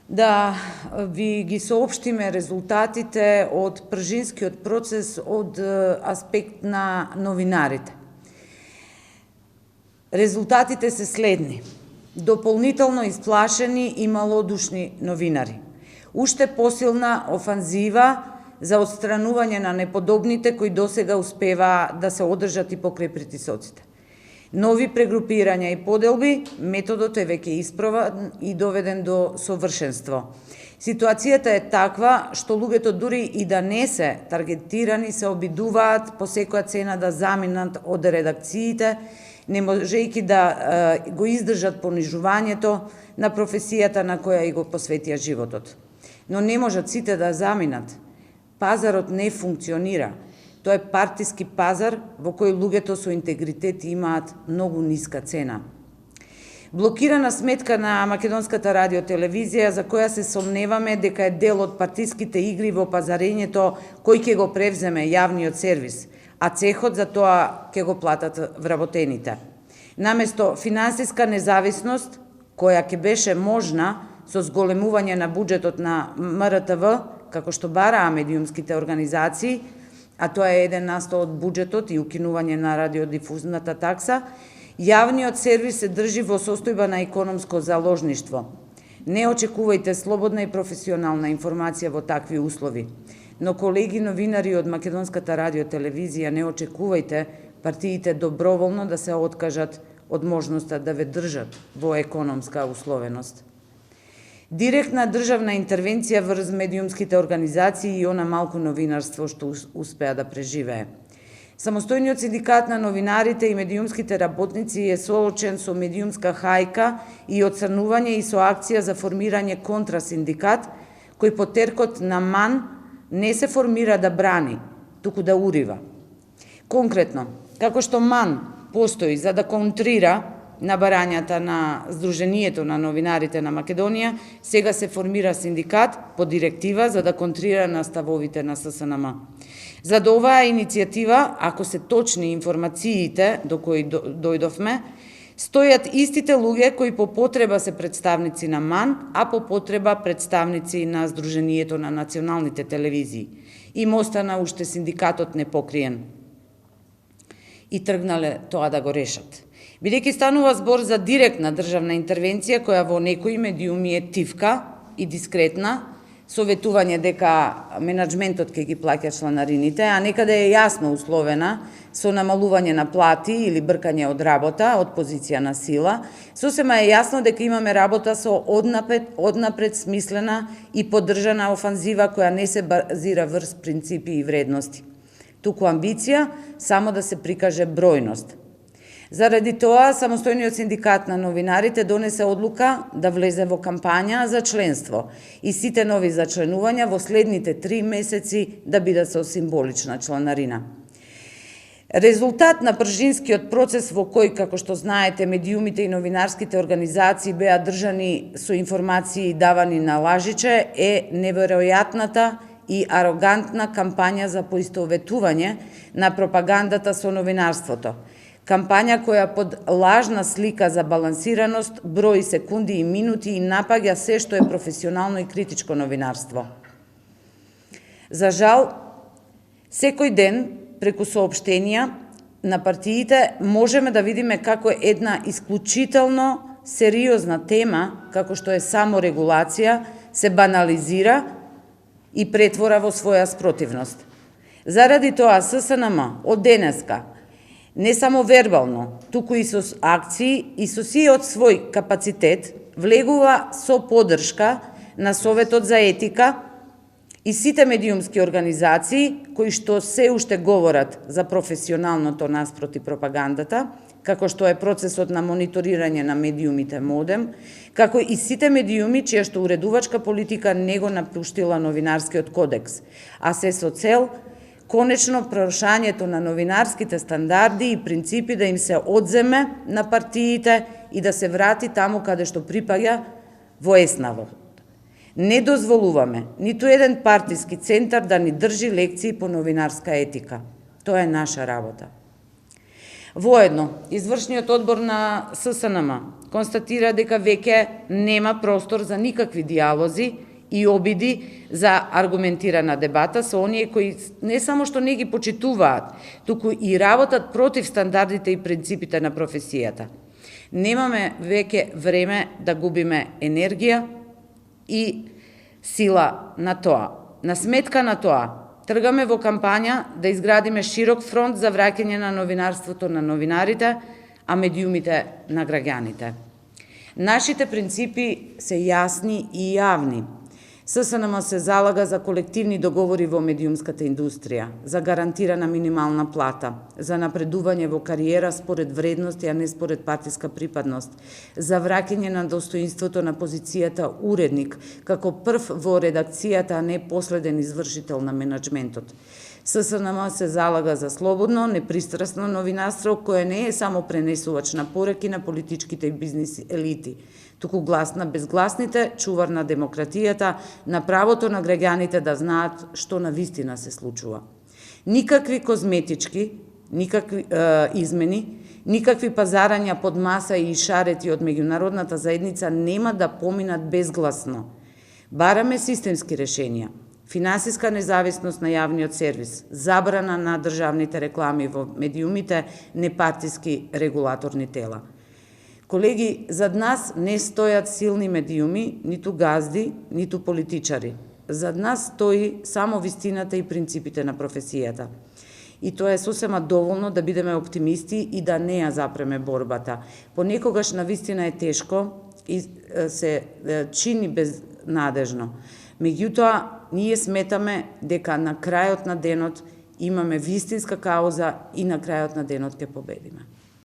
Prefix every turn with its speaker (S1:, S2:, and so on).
S1: да ви ги соопштиме резултатите од пржинскиот процес од аспект на новинарите. Резултатите се следни. Дополнително исплашени и малодушни новинари. Уште посилна офанзива за отстранување на неподобните кои досега успеваа да се одржат и покрај притисоците. Нови прегрупирања и поделби, методот е веќе испробан и доведен до совршенство. Ситуацијата е таква што луѓето дури и да не се таргетирани се обидуваат по секоја цена да заминат од редакциите, не можејќи да го издржат понижувањето на професијата на која и го посветија животот. Но не можат сите да заминат. Пазарот не функционира. Тоа е партиски пазар во кој луѓето со интегритет имаат многу ниска цена. Блокирана сметка на Македонската радиотелевизија, за која се сомневаме дека е дел од партиските игри во пазарењето кој ќе го превземе јавниот сервис, а цехот за тоа ќе го платат вработените. Наместо финансиска независност, која ќе беше можна со зголемување на буџетот на МРТВ, како што бараа медиумските организации, а тоа е 1% од буџетот и укинување на радиодифузната такса, јавниот сервис се држи во состојба на економско заложништво. Не очекувајте слободна и професионална информација во такви услови. Но колеги новинари од Македонската радиотелевизија, не очекувајте партиите доброволно да се откажат од можноста да ве држат во економска условеност. Директна државна интервенција врз медиумските организации и она малку новинарство што успеа да преживее. Самостојниот синдикат на новинарите и медиумските работници е соочен со медиумска хајка и оцрнување и со акција за формирање контрасиндикат, кој по теркот на МАН не се формира да брани, туку да урива. Конкретно, како што МАН постои за да контрира на барањата на Сдруженијето на новинарите на Македонија, сега се формира синдикат по директива за да контрира на ставовите на ССНМ. За да оваа иницијатива, ако се точни информациите до кои дојдовме, стојат истите луѓе кои по потреба се представници на МАН, а по потреба представници на Сдруженијето на националните телевизии. Им остана уште синдикатот непокриен. И тргнале тоа да го решат. Бидејќи станува збор за директна државна интервенција, која во некои медиуми е тивка и дискретна, советување дека менаџментот ќе ги плаќа чланарините, а некаде е јасно условена со намалување на плати или бркање од работа, од позиција на сила, сосема е јасно дека имаме работа со однапред смислена и поддржана офанзива која не се базира врз принципи и вредности, туку амбиција само да се прикаже бројност. Заради тоа, самостојниот синдикат на новинарите донесе одлука да влезе во кампања за членство и сите нови зачленувања во следните 3 месеци да бидат со символична чланарина. Резултат на пржинскиот процес во кој, како што знаете, медиумите и новинарските организации беа држани со информации давани на лажиче е неверојатната и арогантна кампања за поистоветување на пропагандата со новинарството. Кампања која под лажна слика за балансираност брои секунди и минути и напаѓа се што е професионално и критичко новинарство. За жал, секој ден преку соопштенија на партиите можеме да видиме како една исклучително сериозна тема, како што е саморегулација, се банализира и претвора во своја спротивност. Заради тоа ССНМ од денеска не само вербално, туку и со акции и со сиот свој капацитет влегува со поддршка на Советот за етика и сите медиумски организации кои што се уште говорат за професионалното наспроти пропагандата, како што е процесот на мониторирање на медиумите модем, како и сите медиуми чија што уредувачка политика не го напуштила новинарскиот кодекс, а се со цел конечно прорушањето на новинарските стандарди и принципи да им се одземе на партиите и да се врати таму каде што припаѓа во еснавот. Не дозволуваме ниту еден партиски центар да ни држи лекции по новинарска етика. Тоа е наша работа. Воедно, извршниот одбор на ССНМ констатира дека веќе нема простор за никакви диалози и обиди за аргументирана дебата со оние кои не само што не ги почитуваат, туку и работат против стандардите и принципите на професијата. Немаме веќе време да губиме енергија и сила на тоа. На сметка на тоа, тргаме во кампања да изградиме широк фронт за враќање на новинарството на новинарите, а медиумите на граѓаните. Нашите принципи се јасни и јавни. ССНМ се залага за колективни договори во медиумската индустрија, за гарантирана минимална плата, за напредување во кариера според вредности, а не според партиска припадност, за враќање на достоинството на позицијата уредник, како прв во редакцијата, а не последен извршител на менаџментот. ССНМ се залага за слободно, непристрасно новинарство кое не е само пренесувач на пораки на политичките и бизнис елити, туку глас на безгласните, чувар на демократијата, на правото на граѓаните да знаат што навистина се случува. Никакви козметички, никакви измени, никакви пазарања под маса и шарети од меѓународната заедница нема да поминат безгласно. Бараме системски решенија. Финансиска независност на јавниот сервис, забрана на државните реклами во медиумите, непартиски регулаторни тела. Колеги, зад нас не стојат силни медиуми, ниту газди, ниту политичари. Зад нас стои само вистината и принципите на професијата. И тоа е сосема доволно да бидеме оптимисти и да не ја запреме борбата. Понекогаш на вистина е тешко и се чини безнадежно. Меѓутоа, ние сметаме дека на крајот на денот имаме вистинска кауза и на крајот на денот ќе победиме.